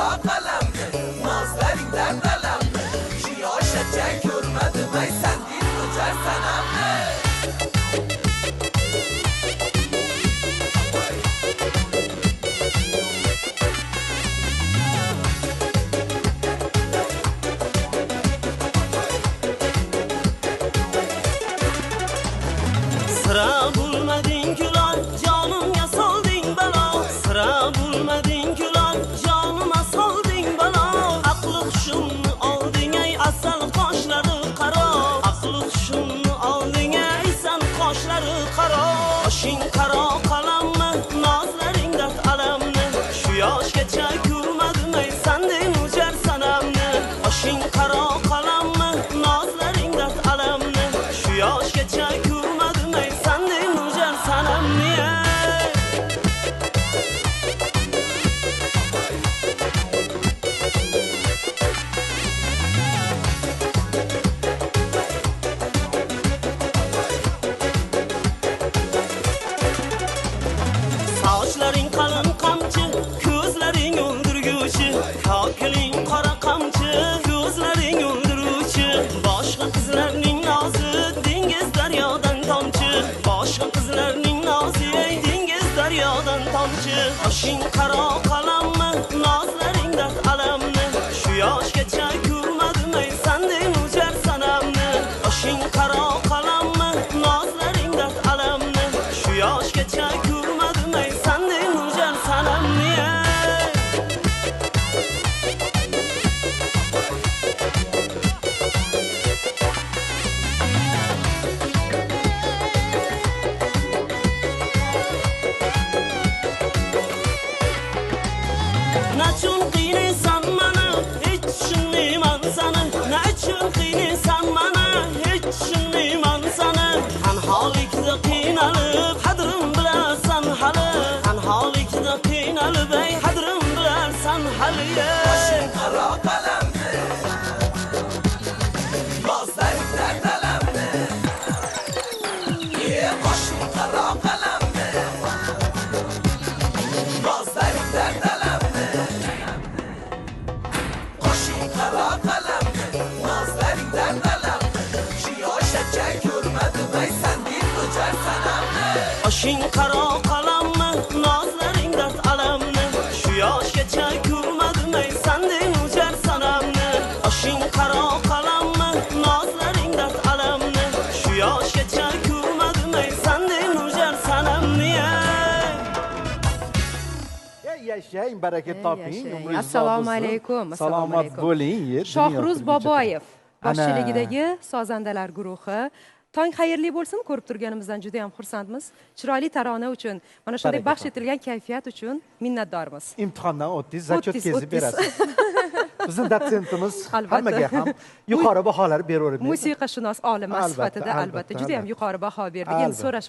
qaro qalamni nozlaringdan dalamni shu yoshgacha ko'rmadim ay sandek o'jar sanamni Sıra bulmadın gülan, canıma saldın bala. Sıra bulmadın gülan, canıma saldın bala. Aklı huşunu aldın ey asal kaşları kara. Aklı huşunu aldın ey sen kaşları kara. Başın kara kalanma, nazların dert alemni. Şu yaş geçe görmedim ey senden ucar sanamni. Başın kara kalanma, nazların dert alemni. Şu yaş geçe görmedim ey senden ucar sanamni. Saçların kalın kamçı, gözlerin öldürgücü. Kakilin kara kamçı, gözlerin öldürgücü. Başka kızlarının nazı, dengiz deryadan tamçı. Başka kızlarının nazı, dengiz deryadan tamçı. Başın kara kalanma, nazların dert alemni. Şu yaş geçe görmedim ey senden ucar sanamni. Başın kara kalanma, nazların dert alemni. Şu yaş geçe görmedim ey senden ucar sanamni. Naçun qiynasan mana, hech tushunmayman sani. Naçun qiynasan mana, hech tushunmayman sani. Tanholikda qiynalib, qadrim bilasan hali. Tanholikda qiynalib, ey qadrim bilasan hali. Başın qaro qalamni nozlaringdan dalamni Başın qaro qalamni nozlaringdan dalamni Başın qaro qalamni nozlaringdan dalamni shu yoshgacha ko'rmadim ay sandek o'jar sanamni Başın kara kalanma, nazların dert alemni. Şu yaşgacha görmedim ey senden ucar sanamni. Başın kara kalanma, nazların dert alemni. Şu yaşgacha görmedim ey senden ucar sanamni. Yaşayın, bereket toping. Yaşayın. Assalomu alaykum. Salomat bo'ling. Shohruz Boboyev boshchiligidagi sozandalar guruhi. Tong xayrli bo'lsin, ko'rib turganimizdan juda ham xursandmiz. Chiroyli tarona uchun, mana shunday baxsh etilgan kayfiyat uchun minnatdormiz. Imtihondan o'tdingiz, zachot O'tdingiz, kezib o'tdingiz. berasiz. Bizning dotsentimiz Albatta. hammaga ham yuqori baholar beraveradi. Musiqashunos olima Albatta, sifatida albatta albatta, juda ham albatta. yuqori baho berdi. Endi Albatta. so'rash